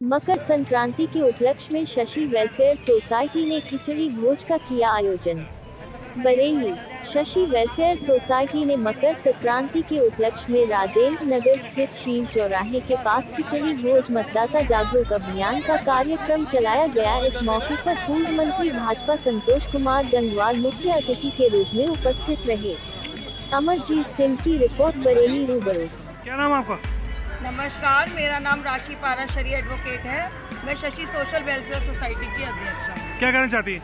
मकर संक्रांति के उपलक्ष्य में शशि वेलफेयर सोसाइटी ने खिचड़ी भोज का किया आयोजन। बरेली, शशि वेलफेयर सोसाइटी ने मकर संक्रांति के उपलक्ष्य में राजेंद्र नगर स्थित शील चौराहे के पास खिचड़ी भोज मतदाता जागरूक अभियान का कार्यक्रम चलाया गया। इस मौके पर पूर्व मंत्री भाजपा संतोष कुमार गंगवार मुख्य अतिथि के रूप में उपस्थित रहे। अमरजीत सिंह की रिपोर्ट, बरेली रूबरू। क्या नाम आपका? नमस्कार, मेरा नाम राशि पाराशरी एडवोकेट है। मैं शशि सोशल वेलफेयर सोसाइटी की अध्यक्ष हूँ। क्या कहना चाहती है?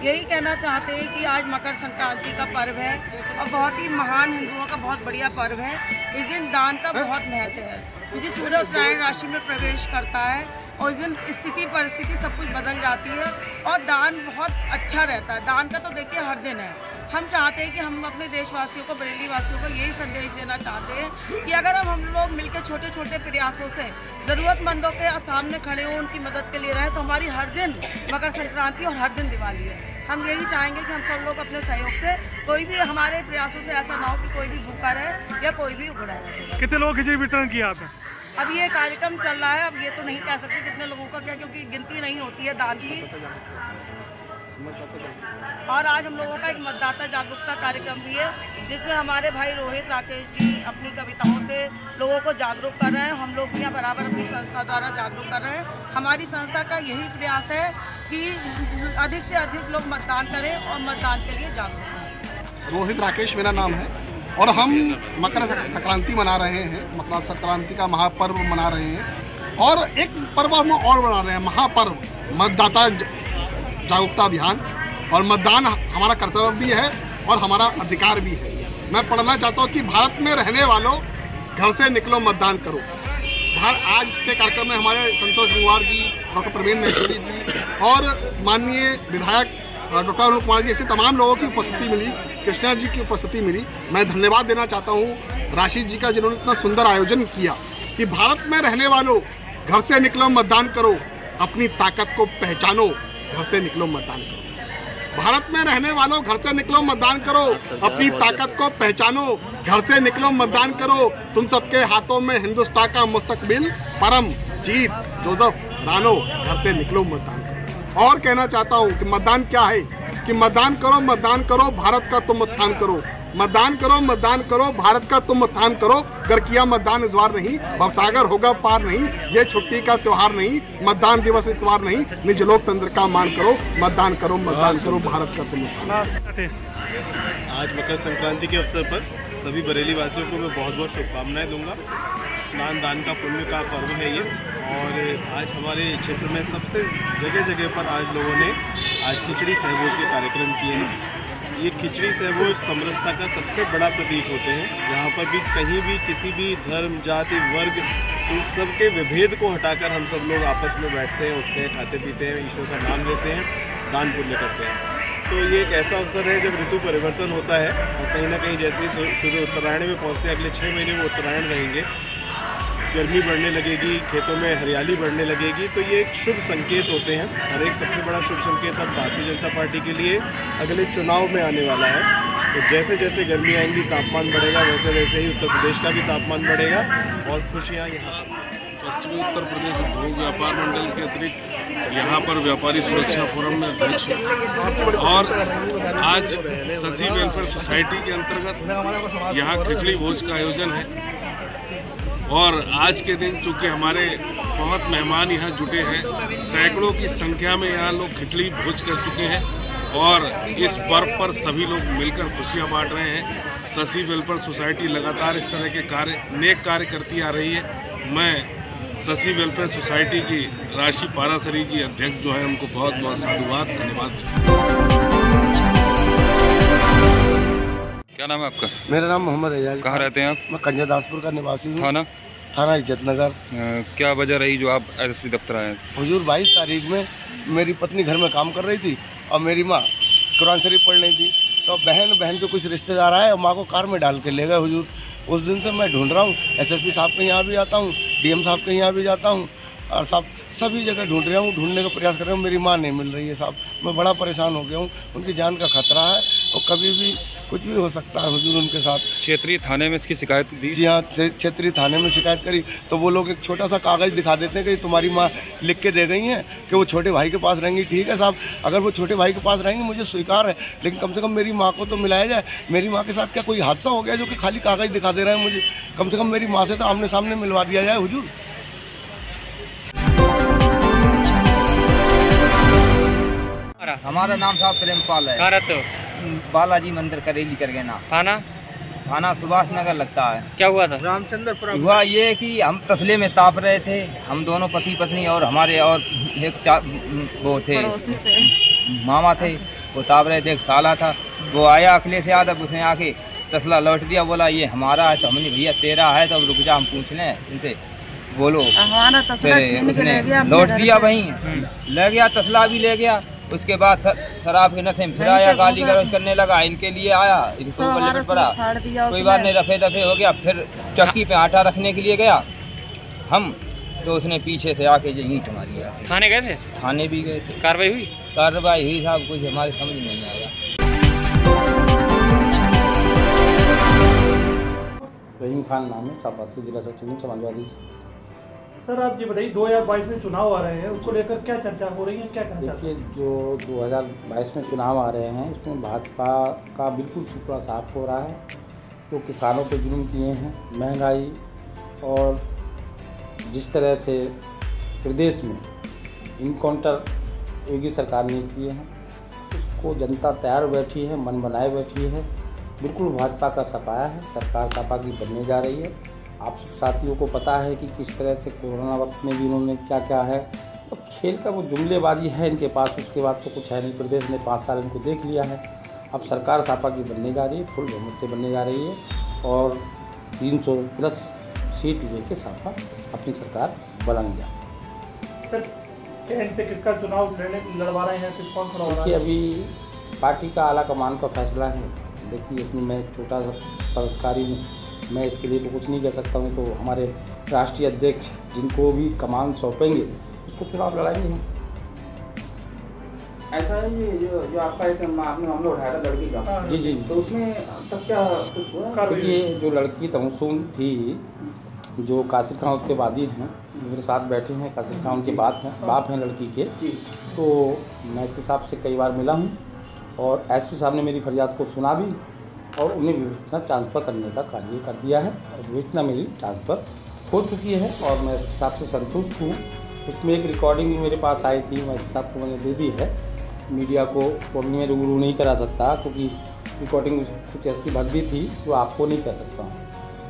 यही कहना चाहते हैं कि आज मकर संक्रांति का पर्व है और बहुत ही महान हिंदुओं का बहुत बढ़िया पर्व है। इस दिन दान का बहुत महत्व है, क्योंकि सूर्य उत्तरायण राशि में प्रवेश करता है और इस दिन स्थिति परिस्थिति सब कुछ बदल जाती है और दान बहुत अच्छा रहता है। दान का तो देखिए हर दिन है। हम चाहते हैं कि हम अपने देशवासियों को, बरेली वासियों को यही संदेश देना चाहते हैं कि अगर हम लोग मिलकर छोटे छोटे प्रयासों से ज़रूरतमंदों के सामने खड़े हों, उनकी मदद के लिए रहें, तो हमारी हर दिन मकर संक्रांति और हर दिन दिवाली है। हम यही चाहेंगे कि हम सब लोग अपने सहयोग से, कोई भी हमारे प्रयासों से ऐसा ना हो कि कोई भी भूखा रहे या कोई भी उगड़ा रहे। कितने लोग खिचड़ी वितरण किया आपने? अब ये कार्यक्रम चल रहा है, अब ये तो नहीं कह सकते कितने लोगों का क्या, क्योंकि गिनती नहीं होती है दान की। और आज हम लोगों का एक मतदाता जागरूकता कार्यक्रम भी है, जिसमें हमारे भाई रोहित राकेश जी अपनी कविताओं से लोगों को जागरूक कर रहे हैं। हम लोग भी यहाँ बराबर अपनी संस्था द्वारा जागरूक कर रहे हैं। हमारी संस्था का यही प्रयास है कि अधिक से अधिक लोग मतदान करें और मतदान के लिए जागरूक करें। रोहित राकेश मेरा नाम है और हम मकर संक्रांति मना रहे हैं। मकर संक्रांति का महापर्व मना रहे हैं और एक पर्व हम और मना रहे हैं, महापर्व मतदाता जागरूकता अभियान। और मतदान हमारा कर्तव्य भी है और हमारा अधिकार भी है। मैं पढ़ना चाहता हूँ कि भारत में रहने वालों, घर से निकलो मतदान करो। आज के कार्यक्रम में हमारे संतोष गंगवार जी, डॉक्टर प्रवीण महेश्वरी जी और माननीय विधायक डॉक्टर अरुण कुमार जी, ऐसे तमाम लोगों की उपस्थिति मिली, कृष्णा जी की उपस्थिति मिली। मैं धन्यवाद देना चाहता हूँ राशि जी का, जिन्होंने इतना सुंदर आयोजन किया कि भारत में रहने वालों, घर से निकलो मतदान करो, अपनी ताकत को पहचानो, घर से निकलो मतदान करो। भारत में रहने वालों, घर से निकलो मतदान करो, अपनी ताकत को पहचानो, घर से निकलो मतदान करो। तुम सबके हाथों में हिंदुस्तान का मुस्तकबिल, परम जीत जोसेफ रानो, घर से निकलो मतदान करो। और कहना चाहता हूँ कि मतदान क्या है, कि मतदान करो, भारत का तुम उत्थान करो। मतदान करो, भारत का तुम उत्थान करो। अगर किया मतदान इस बार नहीं, भवसागर होगा पार नहीं। ये छुट्टी का त्योहार नहीं, मतदान दिवस इतवार नहीं। निज लोकतंत्र का मान करो, मतदान करो, भारत का तुम उत्थान। आज मकर संक्रांति के अवसर पर सभी बरेली वासियों को मैं बहुत बहुत शुभकामनाएं दूंगा। स्नान दान का पुण्य का पर्व है ये, और आज हमारे क्षेत्र में सबसे जगह जगह पर आज लोगों ने आज खिचड़ी सहभोज के कार्यक्रम किए हैं। ये खिचड़ी सहभोज समरसता का सबसे बड़ा प्रतीक होते हैं, जहाँ पर भी कहीं भी किसी भी धर्म, जाति, वर्ग, इन सब के विभेद को हटाकर हम सब लोग आपस में बैठते हैं, उठते हैं, खाते पीते हैं, ईश्वर का नाम लेते हैं, दान पुण्य करते हैं। तो ये एक ऐसा अवसर है जब ऋतु परिवर्तन होता है और कहीं ना कहीं जैसे ही सूर्य उत्तरायण में पहुँचते हैं, अगले 6 महीने वो उत्तरायण रहेंगे, गर्मी बढ़ने लगेगी, खेतों में हरियाली बढ़ने लगेगी, तो ये एक शुभ संकेत होते हैं। और एक सबसे बड़ा शुभ संकेत अब भारतीय जनता पार्टी के लिए अगले चुनाव में आने वाला है। तो जैसे जैसे गर्मी आएंगी, तापमान बढ़ेगा, वैसे वैसे ही उत्तर प्रदेश का भी तापमान बढ़ेगा और खुशियाँ यहाँ। पश्चिमी उत्तर प्रदेश भू व्यापार मंडल के अतिरिक्त यहाँ पर व्यापारी सुरक्षा फोरम में अध्यक्ष और आज शशि वेलफेयर सोसाइटी के अंतर्गत यहाँ खिचड़ी भोज का आयोजन है। और आज के दिन चूँकि हमारे बहुत मेहमान यहाँ जुटे हैं, सैकड़ों की संख्या में यहाँ लोग खिचड़ी भोज कर चुके हैं और इस पर्व पर सभी लोग मिलकर खुशियाँ बांट रहे हैं। शशि वेलफेयर सोसाइटी लगातार इस तरह के नेक कार्य करती आ रही है। मैं शशि वेलफेयर सोसाइटी की राशि पाराशरी जी अध्यक्ष जो है, उनको बहुत बहुत साधुवाद, धन्यवाद। क्या नाम है आपका? मेरा नाम मोहम्मद एजाज। कहाँ रहते हैं आप? मैं कंजादासपुर का निवासी हूँ। थाना इज्जतनगर। क्या वजह रही जो आप एसएसपी दफ्तर आए? हुजूर 22 तारीख में मेरी पत्नी घर में काम कर रही थी और मेरी माँ कुरान शरीफ पढ़ रही थी, तो बहन के कुछ रिश्तेदार आए और माँ को कार में डाल के ले गए हुजूर। उस दिन से मैं ढूंढ रहा हूँ, एसएसपी साहब के यहाँ भी आता हूँ, डीएम साहब के यहाँ भी जाता हूँ और साहब सभी जगह ढूंढ रहा हूँ, ढूंढने का प्रयास कर रहा हूँ। मेरी माँ नहीं मिल रही है साहब, मैं बड़ा परेशान हो गया हूँ। उनकी जान का खतरा है और कभी भी कुछ भी हो सकता है हुजूर उनके साथ। क्षेत्रीय थाने में इसकी शिकायत दी? जी हाँ, क्षेत्रीय थाने में शिकायत करी तो वो लोग एक छोटा सा कागज़ दिखा देते हैं कि तुम्हारी माँ लिख के दे गई हैं कि वो छोटे भाई के पास रहेंगी। ठीक है साहब, अगर वो छोटे भाई के पास रहेंगी मुझे स्वीकार है, लेकिन कम से कम मेरी माँ को तो मिलाया जाए। मेरी माँ के साथ क्या कोई हादसा हो गया जो कि खाली कागज़ दिखा दे रहे हैं मुझे? कम से कम मेरी माँ से तो आमने सामने मिलवा दिया जाए हुजूर। हमारा नाम साहब प्रेमपाल है। कहाँ रहते हो? बालाजी मंदिर करेली कर गए ना। थाना सुभाष नगर लगता है। क्या हुआ था? रामचंद्र हुआ ये कि हम तसले में ताप रहे थे, हम दोनों पति पत्नी और हमारे और एक वो थे मामा थे, वो ताप रहे थे। एक साला था, वो आया अखिलेश यादव, उसने आके तसला लौट दिया, बोला ये हमारा है। तो हमने भैया तेरा है तो अब रुक जा, हम पूछ लें इनसे, बोलो। फिर उसने लौट दिया, वहीं ले गया, तसला भी ले गया। उसके बाद शराब के नशे में फिर आया, गाली गलौज करने लगा, इनके लिए आया, इनको लिमिट पड़ा। कोई बार नहीं, रफे दफे हो गया। फिर चक्की पे आटा रखने के लिए गया हम, तो उसने पीछे से आके जो ईंट मारी है। थाने गए थे? थाने भी गए थे। कार्रवाई हुई? कार्रवाई हुई साहब, कुछ हमारे समझ नहीं आया। रहीम खान नाम है, सापात से जिला सचिव समाजवादी से। सर आप ये बताइए 2022 में चुनाव आ रहे हैं, उसको लेकर क्या चर्चा हो रही है, क्या कहना चाहते हैं? देखिए, जो 2022 में चुनाव आ रहे हैं उसमें भाजपा का बिल्कुल छुपा साफ हो रहा है। जो किसानों पे जुल्म किए हैं, महंगाई और जिस तरह से प्रदेश में इनकाउंटर योगी सरकार ने किए हैं, उसको जनता तैयार बैठी है, मन बनाए बैठी है। बिल्कुल भाजपा का सपाया है, सरकार सपा की बनने जा रही है। आप सब साथियों को पता है कि किस तरह से कोरोना वक्त में भी उन्होंने क्या क्या है। तो खेल का वो जुमलेबाजी है इनके पास, उसके बाद तो कुछ है नहीं। प्रदेश ने 5 साल इनको देख लिया है। अब सरकार सपा की बनने जा रही है, फुल बहुमत से बनने जा रही है और 300+ सीट लेके सपा अपनी सरकार बनाएंगे। सर से किसका चुनाव लड़वा रहे हैं, किस कौन सा? देखिए, अभी पार्टी का आला कमान का फैसला है। देखिए, इसमें मैं छोटा सा पदाधिकारी हूँ, मैं इसके लिए तो कुछ नहीं कर सकता हूँ। तो हमारे राष्ट्रीय अध्यक्ष जिनको भी कमान सौंपेंगे उसको चुनाव लड़ाएंगे हम। ऐसा है ये जो आपका एक आपने मामला उठाया था लड़की का। जी, तो उसमें तब क्या कुछ हुआ? देखिए, जो लड़की तमसूम थी, जो कासिर खान उसके वादी हैं, मेरे साथ बैठे हैं। कासिर खान उनके बाप हैं लड़की के। तो मैं एसपी साहब से कई बार मिला हूँ और एसपी साहब ने मेरी फरियाद को सुना भी और उन्हें विवेचना ट्रांसफ़र करने का कार्य कर दिया है। और विवेचना मेरी ट्रांसफ़र हो चुकी है और मैं साहब से संतुष्ट हूँ। उसमें एक रिकॉर्डिंग भी मेरे पास आई थी, मैं साहब को मैंने दे दी है। मीडिया को पब्लिक में रूबरू नहीं करा सकता क्योंकि रिकॉर्डिंग कुछ ऐसी भद्दी थी जो आपको नहीं कर सकता हूँ,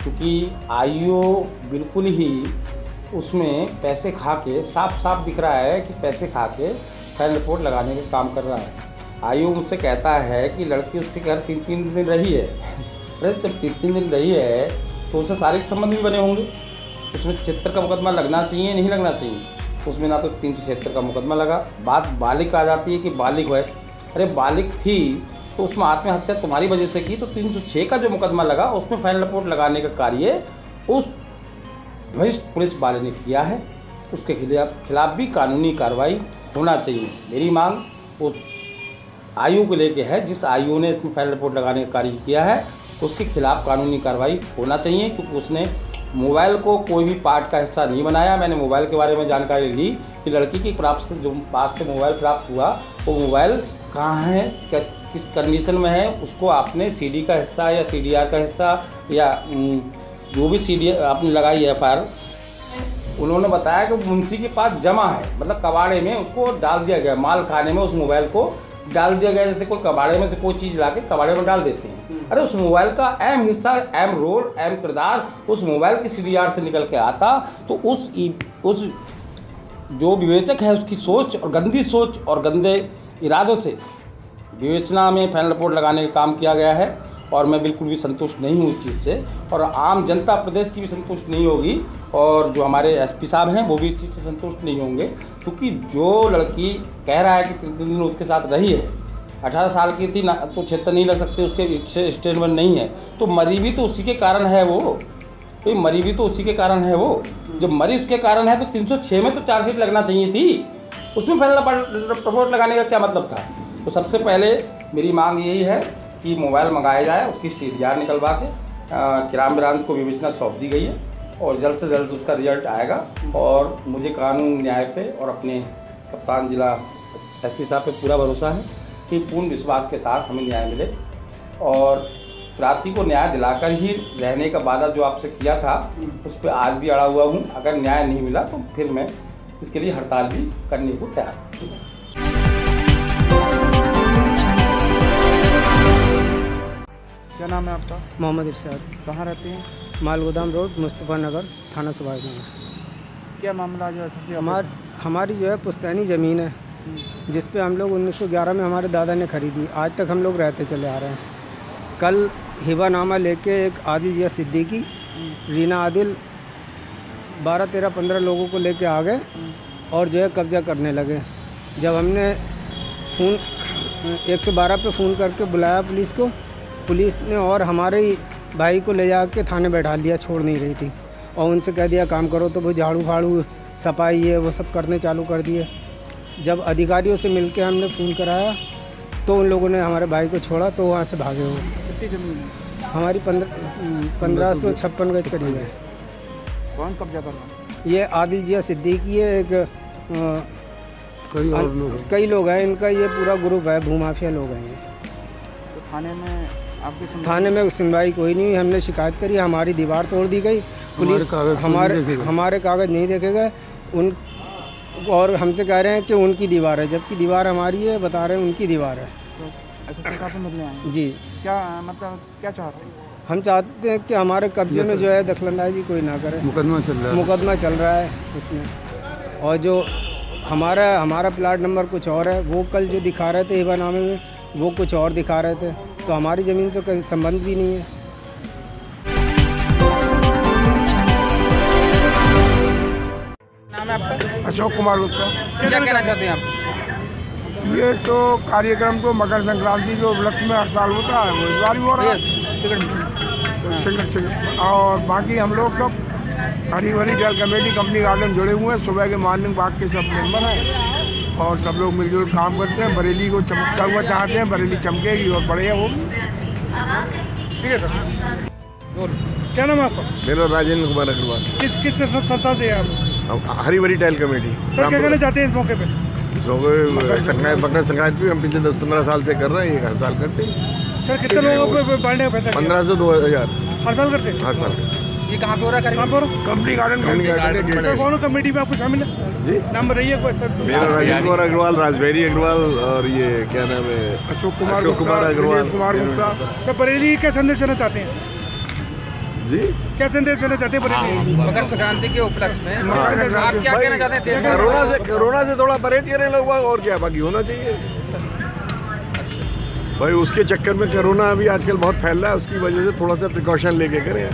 क्योंकि आईओ बिल्कुल ही उसमें पैसे खा के साफ दिख रहा है कि पैसे खा के फाइल रिपोर्ट लगाने का काम कर रहा है। आईओ मुझसे कहता है कि लड़की उसके घर 3 दिन रही है। अरे जब 3 दिन रही है तो उससे शारीरिक संबंध भी बने होंगे। उसमें 76 का मुकदमा लगना चाहिए, नहीं लगना चाहिए? उसमें ना तो 376 का मुकदमा लगा। बात बालिग आ जाती है कि बालिग है। अरे बालिग थी तो उसमें आत्महत्या तुम्हारी वजह से की, तो 306 का जो मुकदमा लगा उसमें फाइल रिपोर्ट लगाने का कार्य उस वरिष्ठ पुलिस वाले ने किया है। उसके खिलाफ भी कानूनी कार्रवाई होना चाहिए। मेरी मांग उस आयु को लेके है, जिस आयु ने इसमें फाइल रिपोर्ट लगाने का कार्य किया है उसके खिलाफ कानूनी कार्रवाई होना चाहिए, क्योंकि उसने मोबाइल को कोई भी पार्ट का हिस्सा नहीं बनाया। मैंने मोबाइल के बारे में जानकारी ली कि लड़की की जो पास से मोबाइल प्राप्त हुआ वो मोबाइल कहाँ है, किस कंडीशन में है, उसको आपने सीडी का हिस्सा या सीडीआर का हिस्सा या जो भी सीडी आपने लगाई है FIR, उन्होंने बताया कि मुंशी के पास जमा है, मतलब कबाड़े में उसको डाल दिया गया, माल खाने में उस मोबाइल को डाल दिया गया। जैसे कोई कबाड़े में से कोई चीज़ ला के कबाड़े में डाल देते हैं। अरे उस मोबाइल का अहम हिस्सा, अहम रोल, अहम किरदार उस मोबाइल की CDR से निकल के आता तो उस जो विवेचक है उसकी सोच और गंदी सोच और गंदे इरादों से विवेचना में फाइल रिपोर्ट लगाने का काम किया गया है। और मैं बिल्कुल भी संतुष्ट नहीं हूँ इस चीज़ से, और आम जनता प्रदेश की भी संतुष्ट नहीं होगी, और जो हमारे SP साहब हैं वो भी इस चीज़ से संतुष्ट नहीं होंगे, क्योंकि जो लड़की कह रहा है कि 3 दिन उसके साथ रही है, 18 साल की थी ना, तो 76 नहीं लग सकते, उसके स्टेटमेंट नहीं है, तो मरी भी तो उसी के कारण है वो। तो मरी भी तो उसी के कारण है वो। जब मरी उसके कारण है तो 306 में तो चार्जशीट लगना चाहिए थी, उसमें फाइल रिपोर्ट लगाने का क्या मतलब था? तो सबसे पहले मेरी मांग यही है कि मोबाइल मंगाया जाए, उसकी CDR निकलवा के क्राइम ब्रांच को विवेचना सौंप दी गई है और जल्द से जल्द उसका रिजल्ट आएगा। और मुझे कानून न्याय पे और अपने कप्तान जिला SP साहब पे पूरा भरोसा है कि पूर्ण विश्वास के साथ हमें न्याय मिले। और प्रार्थी को न्याय दिलाकर ही रहने का वादा जो आपसे किया था उस पर आज भी अड़ा हुआ हूँ। अगर न्याय नहीं मिला तो फिर मैं इसके लिए हड़ताल भी करने को तैयार हूँ। क्या नाम है आपका? मोहम्मद इरशाद। कहाँ रहते हैं? मालगोदाम रोड, मुस्तफ़ा नगर, थाना सुभाषनगर। क्या मामला जो है? हमारी जो है पुश्तैनी ज़मीन है जिस पे हम लोग 1911 में हमारे दादा ने खरीदी। आज तक हम लोग रहते चले आ रहे हैं। कल हिबानामा लेके एक आदिल जिया सिद्दीकी, रीना आदिल 12, 13, 15 लोगों को लेके आ गए और जो है कब्जा करने लगे। जब हमने फ़ोन 112 पे फ़ोन करके बुलाया पुलिस को, पुलिस ने और हमारे ही भाई को ले जा के थाने बैठा लिया, छोड़ नहीं रही थी। और उनसे कह दिया काम करो, तो वो झाड़ू फाड़ू सफाई है वो सब करने चालू कर दिए। जब अधिकारियों से मिलके हमने फ़ोन कराया तो उन लोगों ने हमारे भाई को छोड़ा, तो वहाँ से भागे हुए। कितनी ज़मीन है? हमारी 1556 गज करीब है। कौन कब्जा कर रहा है? ये आदिल जिया सिद्दीकी है, एक कई लोग हैं, इनका ये पूरा ग्रुप है, भूमाफिया लोग हैं ये। तो थाने में आपकी थाने में सुनवाई कोई नहीं हुई। हमने शिकायत करी, हमारी दीवार तोड़ दी गई। पुलिस हमारे कागज़ नहीं देखे गए उन, और हमसे कह रहे हैं कि उनकी दीवार है, जबकि दीवार हमारी है, बता रहे हैं उनकी दीवार है। जी। क्या मतलब क्या चाहते हैं? हम चाहते हैं कि हमारे कब्जे में जो है दखलंदाजी कोई ना करे। मुकदमा चल रहा है इसमें। और जो हमारा प्लाट नंबर कुछ और है, वो कल जो दिखा रहे थे हिबानामे में वो कुछ और दिखा रहे थे, तो हमारी ज़मीन से कोई संबंध भी नहीं है। नाम है आपका? अशोक कुमार गुप्ता। क्या कहना चाहते हैं आप? ये तो कार्यक्रम तो मकर संक्रांति जो उपलक्ष्य में हर साल होता है वो इस बार भी हो रहा है। और बाकी हम लोग सब हरी भरी जल कमेटी कंपनी गार्डन जुड़े हुए हैं। सुबह के मॉर्निंग वॉक के सब मेंबर हैं और सब लोग मिलजुल काम करते हैं। बरेली को चमकता हुआ चाहते हैं, बरेली चमकेगी और बढ़िया होगी। ठीक है सर। क्या नाम है आपका? मेरा राजेंद्र कुमार अग्रवाल। किस संस्था से है आप? हरी भरी टाइल कमेटी। सर क्या कहना चाहते हैं इस मौके पे? इस मौके मकर संक्रांति भी हम पिछले 10-15 साल से कर रहे हैं, ये हर साल करते हैं। सर कितने लोगों को बांटने का पैसा? 15 से 2000 हर साल करते हैं? हर साल। ये कहाँ पे हो रहा है? कहाँ पे हो रहा है? Company garden. सर कौन कमेटी में आपको शामिल है? जी नाम बताइए कोई सर। मेरा राजेंद्र कुमार अग्रवाल, राजबेरी अग्रवाल और ये क्या नाम है अशोक कुमार अग्रवाल। सर बरेली क्या संदेश देना चाहते हैं जी? क्या संदेश देना चाहते हैं बरेली मकर संक्रांति के उपलक्ष्य में? आप क्या कहना चाहते हैं? कोरोना से थोड़ा परहेज करें लोग, और क्या बाकी होना चाहिए भाई। उसके चक्कर में कोरोना अभी आजकल बहुत फैल रहा है, उसकी वजह से थोड़ा सा प्रिकॉशन लेके करें।